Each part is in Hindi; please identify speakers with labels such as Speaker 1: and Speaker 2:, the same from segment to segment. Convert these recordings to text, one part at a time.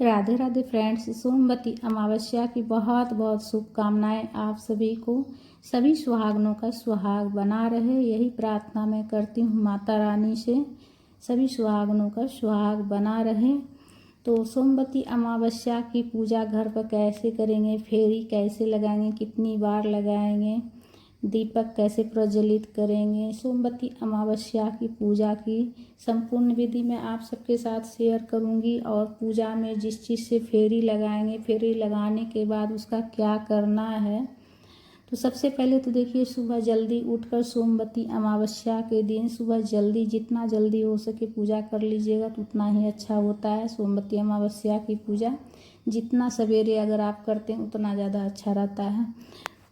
Speaker 1: राधे राधे फ्रेंड्स, सोमवती अमावस्या की बहुत बहुत शुभकामनाएं आप सभी को। सभी सुहागनों का सुहाग बना रहे, यही प्रार्थना मैं करती हूँ माता रानी से। सभी सुहागनों का सुहाग बना रहे। तो सोमवती अमावस्या की पूजा घर पर कैसे करेंगे, फेरी कैसे लगाएंगे, कितनी बार लगाएंगे, दीपक कैसे प्रज्वलित करेंगे, सोमवती अमावस्या की पूजा की संपूर्ण विधि मैं आप सबके साथ शेयर करूंगी। और पूजा में जिस चीज़ से फेरी लगाएंगे, फेरी लगाने के बाद उसका क्या करना है। तो सबसे पहले तो देखिए, सुबह जल्दी उठकर सोमवती अमावस्या के दिन सुबह जल्दी, जितना जल्दी हो सके पूजा कर लीजिएगा तो उतना ही अच्छा होता है। सोमवती अमावस्या की पूजा जितना सवेरे अगर आप करते हैं उतना ज़्यादा अच्छा रहता है।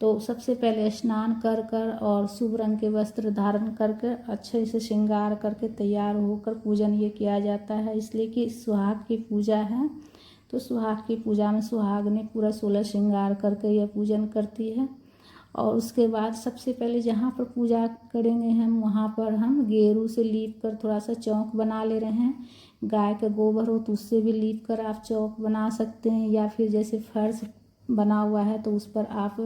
Speaker 1: तो सबसे पहले स्नान कर कर और शुभ रंग के वस्त्र धारण करके अच्छे से श्रृंगार करके तैयार होकर पूजन ये किया जाता है, इसलिए कि सुहाग की पूजा है। तो सुहाग की पूजा में सुहाग ने पूरा 16 श्रृंगार करके यह पूजन करती है। और उसके बाद सबसे पहले जहाँ पर पूजा करेंगे हम, वहाँ पर हम गेरू से लीप कर थोड़ा सा चौक बना ले रहे हैं। गाय का गोबर हो तो उससे भी लीप कर आप चौक बना सकते हैं, या फिर जैसे फर्श बना हुआ है तो उस पर आप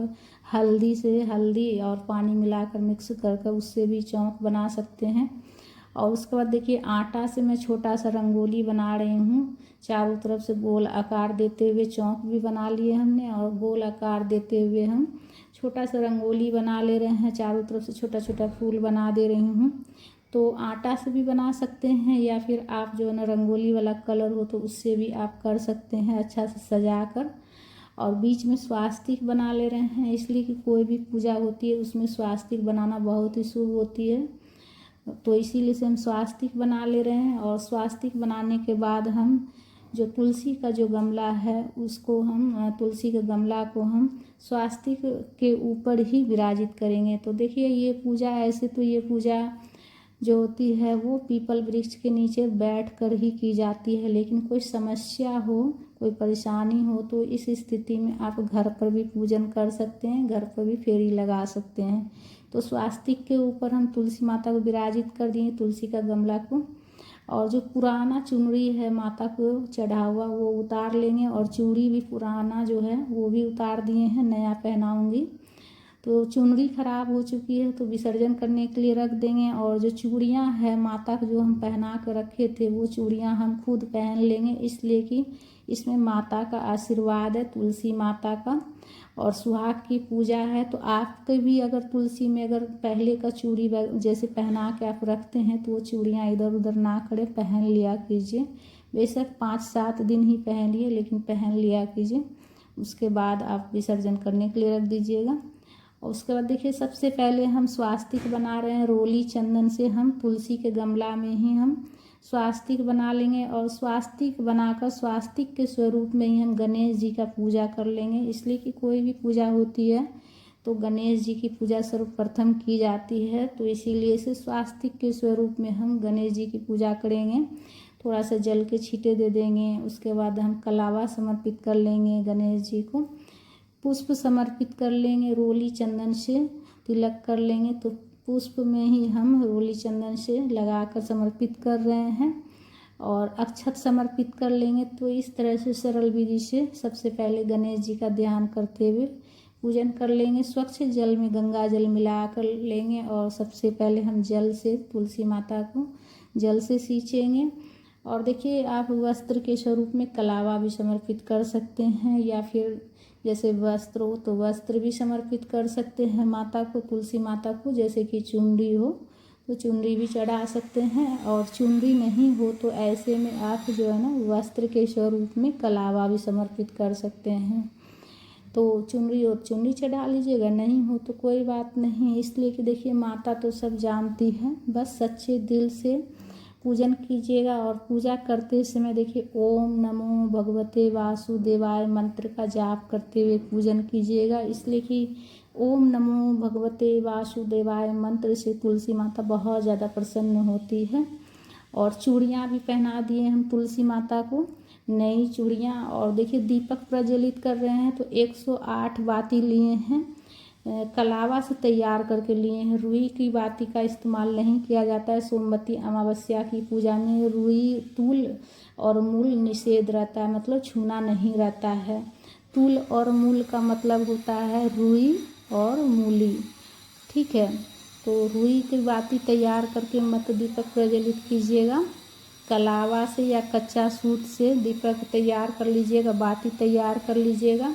Speaker 1: हल्दी और पानी मिलाकर मिक्स कर उससे भी चौक बना सकते हैं। और उसके बाद देखिए, आटा से मैं छोटा सा रंगोली बना रही हूँ। चारों तरफ से गोल आकार देते हुए चौक भी बना लिए हमने, और गोल आकार देते हुए हम छोटा सा रंगोली बना ले रहे हैं। चारों तरफ से छोटा छोटा फूल बना दे रही हूँ। तो आटा से भी बना सकते हैं, या फिर आप जो ना रंगोली वाला कलर हो तो उससे भी आप कर सकते हैं अच्छा से सजा कर। और बीच में स्वास्तिक बना ले रहे हैं, इसलिए कि कोई भी पूजा होती है उसमें स्वास्तिक बनाना बहुत ही शुभ होती है। तो इसीलिए से हम स्वास्तिक बना ले रहे हैं। और स्वास्तिक बनाने के बाद हम जो तुलसी का जो गमला है उसको हम तुलसी के गमला को हम स्वास्तिक के ऊपर ही विराजित करेंगे। तो देखिए, ये पूजा ऐसे तो ये पूजा जो होती है वो पीपल वृक्ष के नीचे बैठ कर ही की जाती है, लेकिन कोई समस्या हो, कोई परेशानी हो तो इस स्थिति में आप घर पर भी पूजन कर सकते हैं, घर पर भी फेरी लगा सकते हैं। तो स्वास्तिक के ऊपर हम तुलसी माता को विराजित कर दिए, तुलसी का गमला को। और जो पुराना चुनरी है माता को चढ़ा हुआ वो उतार लेंगे, और चूड़ी भी पुराना जो है वो भी उतार दिए हैं, नया पहनाऊंगी। तो चुनरी खराब हो चुकी है तो विसर्जन करने के लिए रख देंगे। और जो चूड़ियाँ हैं माता को जो हम पहना कर रखे थे वो चूड़ियाँ हम खुद पहन लेंगे, इसलिए कि इसमें माता का आशीर्वाद है, तुलसी माता का। और सुहाग की पूजा है तो आपके भी अगर तुलसी में अगर पहले का चूड़ी जैसे पहना के आप रखते हैं तो वो चूड़ियाँ इधर उधर ना करें, पहन लिया कीजिए। बेशक 5-7 दिन ही पहनिए, लेकिन पहन लिया कीजिए। उसके बाद आप विसर्जन करने के लिए रख दीजिएगा। और उसके बाद देखिए, सबसे पहले हम स्वास्तिक बना रहे हैं। रोली चंदन से हम तुलसी के गमला में ही हम स्वास्तिक बना लेंगे, और स्वास्तिक बनाकर स्वास्तिक के स्वरूप में ही हम गणेश जी का पूजा कर लेंगे, इसलिए कि कोई भी पूजा होती है तो गणेश जी की पूजा सर्वप्रथम की जाती है। तो इसीलिए से स्वास्तिक के स्वरूप में हम गणेश जी की पूजा करेंगे। थोड़ा सा जल के छींटे दे देंगे, उसके बाद हम कलावा समर्पित कर लेंगे गणेश जी को, पुष्प समर्पित कर लेंगे, रोली चंदन से तिलक कर लेंगे। तो पुष्प में ही हम रोली चंदन से लगाकर समर्पित कर रहे हैं, और अक्षत समर्पित कर लेंगे। तो इस तरह से सरल विधि से सबसे पहले गणेश जी का ध्यान करते हुए पूजन कर लेंगे। स्वच्छ जल में गंगा जल मिला कर लेंगे, और सबसे पहले हम जल से तुलसी माता को जल से सींचेंगे। और देखिए, आप वस्त्र के स्वरूप में कलावा भी समर्पित कर सकते हैं, या फिर जैसे वस्त्र हो तो वस्त्र भी समर्पित कर सकते हैं माता को, तुलसी माता को। जैसे कि चुनरी हो तो चुनरी भी चढ़ा सकते हैं, और चुनरी नहीं हो तो ऐसे में आप जो है ना वस्त्र के स्वरूप में कलावा भी समर्पित कर सकते हैं। तो चुनरी हो चुनरी चढ़ा लीजिएगा, नहीं हो तो कोई बात नहीं, इसलिए कि देखिए माता तो सब जानती है। बस सच्चे दिल से पूजन कीजिएगा। और पूजा करते समय देखिए, ओम नमो भगवते वासुदेवाय मंत्र का जाप करते हुए पूजन कीजिएगा, इसलिए कि ओम नमो भगवते वासुदेवाय मंत्र से तुलसी माता बहुत ज़्यादा प्रसन्न होती है। और चूड़ियाँ भी पहना दिए हम तुलसी माता को, नई चूड़ियाँ। और देखिए, दीपक प्रज्वलित कर रहे हैं तो 108 बाती लिए हैं। कलावा से तैयार करके लिए हैं। रुई की बाती का इस्तेमाल नहीं किया जाता है। सोमवती अमावस्या की पूजा में रुई, तूल और मूल निषेध रहता है, मतलब छूना नहीं रहता है। तूल और मूल का मतलब होता है रुई और मूली, ठीक है। तो रुई की बाती तैयार करके मत दीपक प्रज्वलित कीजिएगा। कलावा से या कच्चा सूत से दीपक तैयार कर लीजिएगा, बाती तैयार कर लीजिएगा।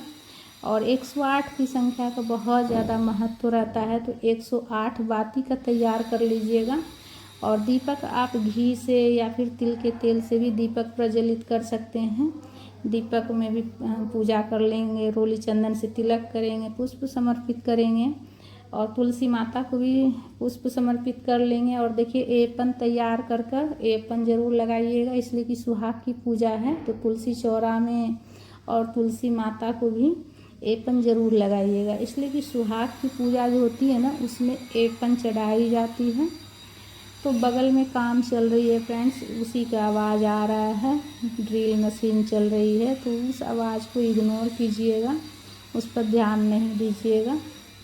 Speaker 1: और 108 की संख्या का बहुत ज़्यादा महत्व रहता है, तो 108 बाती का तैयार कर लीजिएगा। और दीपक आप घी से या फिर तिल के तेल से भी दीपक प्रज्वलित कर सकते हैं। दीपक में भी पूजा कर लेंगे, रोली चंदन से तिलक करेंगे, पुष्प समर्पित करेंगे और तुलसी माता को भी पुष्प समर्पित कर लेंगे। और देखिए एपन तैयार कर एपन ज़रूर लगाइएगा, इसलिए कि सुहाग की पूजा है, तो तुलसी चौरा में और तुलसी माता को भी एपन ज़रूर लगाइएगा, इसलिए कि सुहाग की पूजा जो होती है ना, उसमें एपन चढ़ाई जाती है। तो बगल में काम चल रही है फ्रेंड्स, उसी का आवाज़ आ रहा है, ड्रिल मशीन चल रही है, तो उस आवाज़ को इग्नोर कीजिएगा, उस पर ध्यान नहीं दीजिएगा,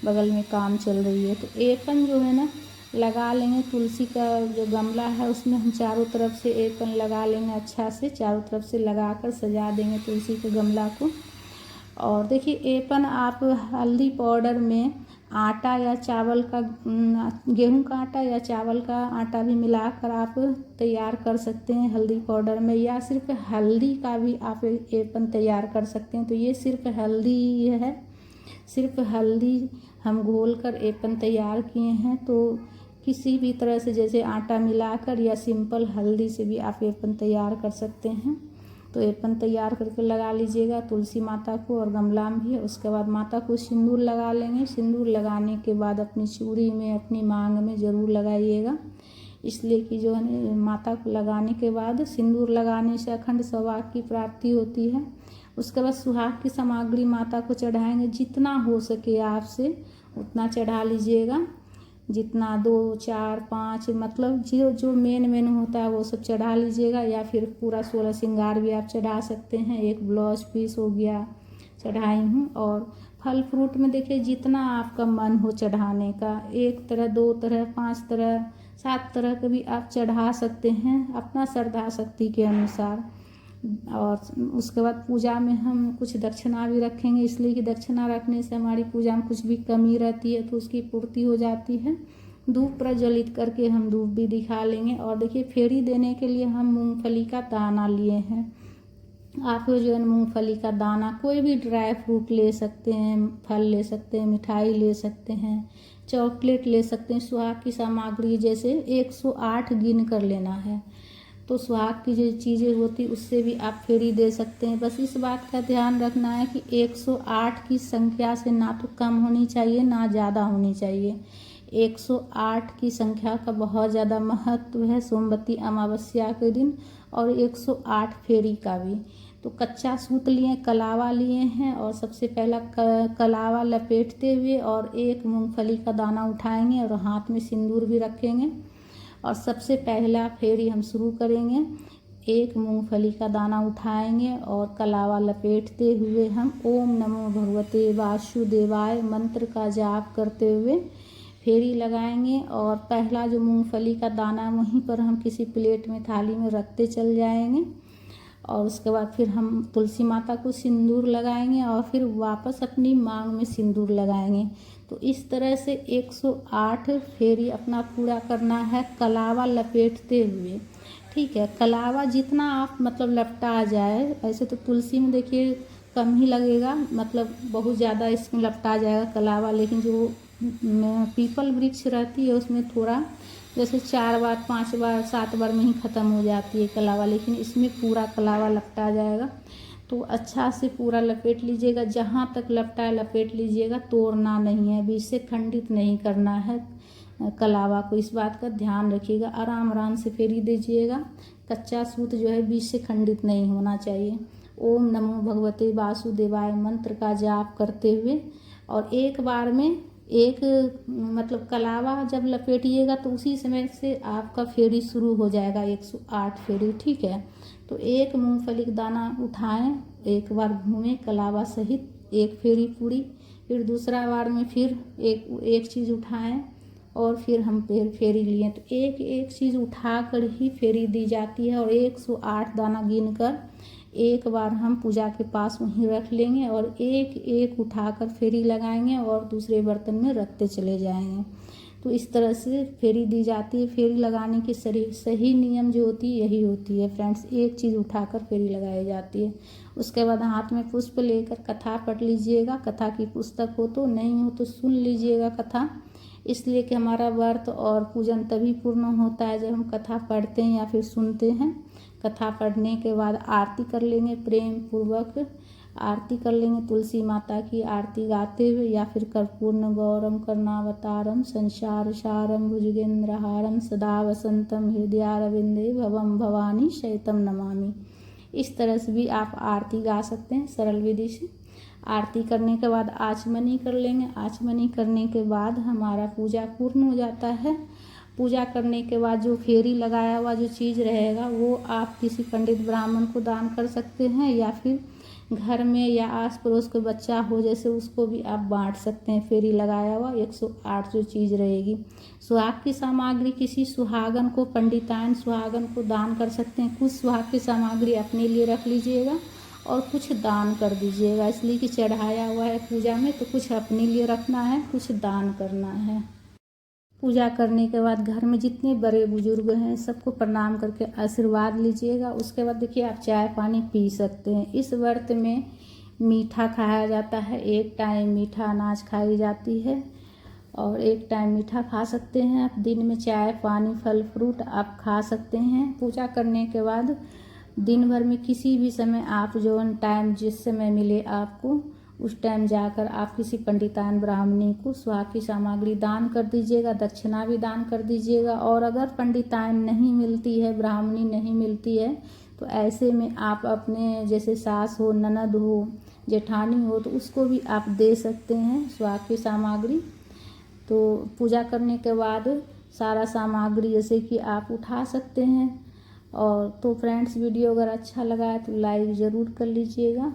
Speaker 1: बगल में काम चल रही है। तो एपन जो है ना लगा लेंगे। तुलसी का जो गमला है उसमें हम चारों तरफ से एपन लगा लेंगे, अच्छा से चारों तरफ से लगा कर सजा देंगे तुलसी के गमला को। और देखिए एपन आप हल्दी पाउडर में आटा या चावल का, गेहूं का आटा या चावल का आटा भी मिलाकर आप तैयार कर सकते हैं हल्दी पाउडर में, या सिर्फ हल्दी का भी आप एपन तैयार कर सकते हैं। तो ये सिर्फ हल्दी है, सिर्फ हल्दी हम घोल कर एपन तैयार किए हैं। तो किसी भी तरह से जैसे आटा मिलाकर या सिंपल हल्दी से भी आप एपन तैयार कर सकते हैं। तो एपन तैयार करके लगा लीजिएगा तुलसी माता को और गमला में भी। उसके बाद माता को सिंदूर लगा लेंगे। सिंदूर लगाने के बाद अपनी चूड़ी में, अपनी मांग में ज़रूर लगाइएगा, इसलिए कि जो है माता को लगाने के बाद सिंदूर लगाने से अखंड सौभाग्य की प्राप्ति होती है। उसके बाद सुहाग की सामग्री माता को चढ़ाएंगे, जितना हो सके आपसे उतना चढ़ा लीजिएगा, जितना 2, 4, 5 मतलब जो मेन होता है वो सब चढ़ा लीजिएगा, या फिर पूरा 16 श्रृंगार भी आप चढ़ा सकते हैं। एक ब्लाउज पीस हो गया चढ़ाई हूँ। और फल फ्रूट में देखिए जितना आपका मन हो चढ़ाने का, 1 तरह, 2 तरह, 5 तरह, 7 तरह के भी आप चढ़ा सकते हैं अपना श्रद्धा शक्ति के अनुसार। और उसके बाद पूजा में हम कुछ दक्षिणा भी रखेंगे, इसलिए कि दक्षिणा रखने से हमारी पूजा में कुछ भी कमी रहती है तो उसकी पूर्ति हो जाती है। धूप प्रज्वलित करके हम धूप भी दिखा लेंगे। और देखिए फेरी देने के लिए हम मूंगफली का दाना लिए हैं। आप जो है मूंगफली का दाना, कोई भी ड्राई फ्रूट ले सकते हैं, फल ले सकते हैं, मिठाई ले सकते हैं, चॉकलेट ले सकते हैं। सुहाग की सामग्री जैसे 108 गिन कर लेना है, तो सुहाग की जो चीज़ें होती उससे भी आप फेरी दे सकते हैं। बस इस बात का ध्यान रखना है कि 108 की संख्या से ना तो कम होनी चाहिए ना ज़्यादा होनी चाहिए। 108 की संख्या का बहुत ज़्यादा महत्व है सोमवती अमावस्या के दिन, और 108 फेरी का भी। तो कच्चा सूत लिए, कलावा लिए हैं, और सबसे पहला कलावा लपेटते हुए और एक मूंगफली का दाना उठाएंगे और हाथ में सिंदूर भी रखेंगे। और सबसे पहला फेरी हम शुरू करेंगे, एक मूंगफली का दाना उठाएंगे और कलावा लपेटते हुए हम ओम नमो भगवते वासुदेवाय मंत्र का जाप करते हुए फेरी लगाएंगे। और पहला जो मूंगफली का दाना वहीं पर हम किसी प्लेट में, थाली में रखते चल जाएंगे। और उसके बाद फिर हम तुलसी माता को सिंदूर लगाएंगे और फिर वापस अपनी मांग में सिंदूर लगाएंगे। तो इस तरह से 108 फेरी अपना पूरा करना है कलावा लपेटते हुए, ठीक है। कलावा जितना आप मतलब लपटा जाए, ऐसे तो तुलसी में देखिए कम ही लगेगा, मतलब बहुत ज़्यादा इसमें लपटा जाएगा कलावा, लेकिन जो पीपल वृक्ष रहती है उसमें थोड़ा जैसे 4 बार, 5 बार, 7 बार में ही ख़त्म हो जाती है कलावा, लेकिन इसमें पूरा कलावा लपटा जाएगा। तो अच्छा से पूरा लपेट लीजिएगा, जहाँ तक लपटा है लपेट लीजिएगा, तोड़ना नहीं है, बीच से खंडित नहीं करना है कलावा को, इस बात का ध्यान रखिएगा। आराम आराम से फेरी दीजिएगा, कच्चा सूत जो है बीच से खंडित नहीं होना चाहिए। ओम नमो भगवते वासुदेवाय मंत्र का जाप करते हुए, और एक बार में एक मतलब कलावा जब लपेटिएगा तो उसी समय से आपका फेरी शुरू हो जाएगा, 108 फेरी, ठीक है। तो एक मूंगफली का दाना उठाएं, एक बार घूमें कलावा सहित, एक फेरी पूरी, फिर दूसरा बार में फिर एक चीज़ उठाएं और फिर हम फेरी लिए। तो एक एक चीज़ उठा कर ही फेरी दी जाती है और 108 दाना गिनकर एक बार हम पूजा के पास वहीं रख लेंगे और एक एक उठाकर फेरी लगाएंगे और दूसरे बर्तन में रखते चले जाएंगे। तो इस तरह से फेरी दी जाती है। फेरी लगाने की सही नियम जो होती है यही होती है फ्रेंड्स, एक चीज़ उठाकर फेरी लगाई जाती है। उसके बाद हाथ में पुष्प लेकर कथा पढ़ लीजिएगा। कथा की पुस्तक हो तो, नहीं हो तो सुन लीजिएगा कथा, इसलिए कि हमारा व्रत और पूजन तभी पूर्ण होता है जब हम कथा पढ़ते हैं या फिर सुनते हैं। कथा पढ़ने के बाद आरती कर लेंगे, प्रेम पूर्वक आरती कर लेंगे, तुलसी माता की आरती गाते हुए, या फिर कर्पूर्ण गौरम करुणावतारम संसार सारम भुजगेंद्रहारम सदा वसंतम हृदयारविंदे भवम भवानी शैतम नमामि। इस तरह से भी आप आरती गा सकते हैं सरल विधि से। आरती करने के बाद आचमनी कर लेंगे। आचमनी करने के बाद हमारा पूजा पूर्ण हो जाता है। पूजा करने के बाद जो फेरी लगाया हुआ जो चीज़ रहेगा वो आप किसी पंडित ब्राह्मण को दान कर सकते हैं, या फिर घर में या आस पड़ोस कोई बच्चा हो जैसे उसको भी आप बांट सकते हैं। फेरी लगाया हुआ 108 जो चीज़ रहेगी। सुहाग की सामग्री किसी सुहागन को, पंडितायन सुहागन को दान कर सकते हैं। कुछ सुहाग की सामग्री अपने लिए रख लीजिएगा और कुछ दान कर दीजिएगा, इसलिए कि चढ़ाया हुआ है पूजा में तो कुछ अपने लिए रखना है, कुछ दान करना है। पूजा करने के बाद घर में जितने बड़े बुजुर्ग हैं सबको प्रणाम करके आशीर्वाद लीजिएगा। उसके बाद देखिए आप चाय पानी पी सकते हैं। इस व्रत में मीठा खाया जाता है, एक टाइम मीठा अनाज खाई जाती है और एक टाइम मीठा खा सकते हैं आप। दिन में चाय पानी फल फ्रूट आप खा सकते हैं। पूजा करने के बाद दिन भर में किसी भी समय आप जो टाइम जिस समय मिले आपको उस टाइम जाकर आप किसी पंडितान ब्राह्मणी को सुहाग की सामग्री दान कर दीजिएगा, दक्षिणा भी दान कर दीजिएगा। और अगर पंडितान नहीं मिलती है, ब्राह्मणी नहीं मिलती है, तो ऐसे में आप अपने जैसे सास हो, ननद हो, जेठानी हो तो उसको भी आप दे सकते हैं सुहाग की सामग्री। तो पूजा करने के बाद सारा सामग्री जैसे कि आप उठा सकते हैं। और तो फ्रेंड्स वीडियो अगर अच्छा लगा है तो लाइक ज़रूर कर लीजिएगा।